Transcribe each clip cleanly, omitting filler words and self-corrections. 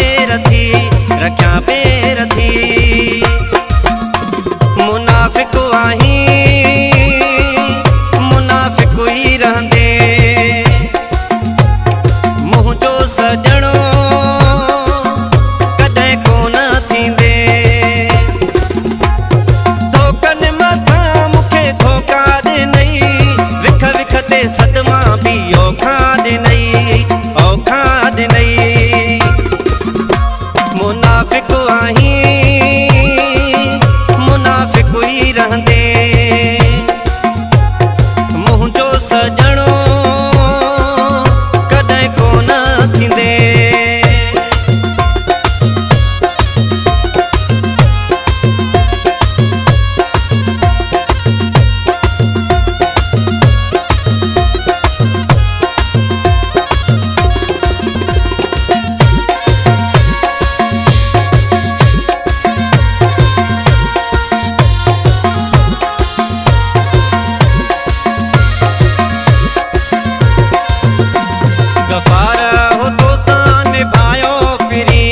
बेरथी रख्या बेरथी मुनाफिक आही मुनाफिक ही रहंदे मुंहिंजो सजणो कॾहिं कोन थींदे धोखनि मथां मूंखे धोखा ॾिनई विख विख ते सदमा बि औखा ॾिनई औखा ॾिनई मुनाफिक आही मुनाफिक ही रहंदे मुंहिंजो सजणो कॾहिं कोन थींदे गफ़ार हो तोसां निभायो फिरी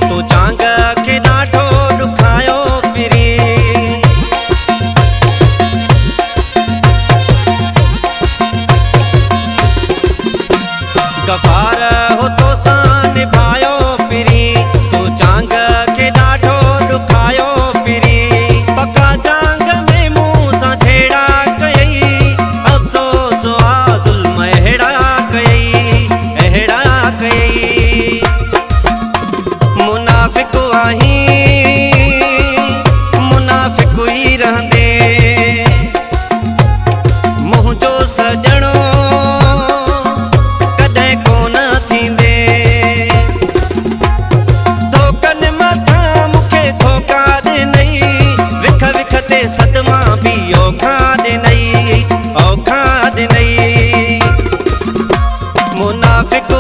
तो चांग खे ॾाढो ॾुखायो फिरी गफ़ार हो तोसां निभायो फिरी तो चांग खे ॾाढो ॾुखायो फिरी पका चांग में मूं सां छेड़ा कयई अफ़सोस आ ज़ुल्म अहिड़ा कयई अहिड़ा कयई मुनाफिक आही मुनाफिक ही रहंदे मुंहिंजो सजणो कॾहिं कोन थींदे धोखनि मथां मूंखे धोखा ॾिनई विख विख ते सदमा बि औखा ॾिनई औखा ॾिनई मुनाफिक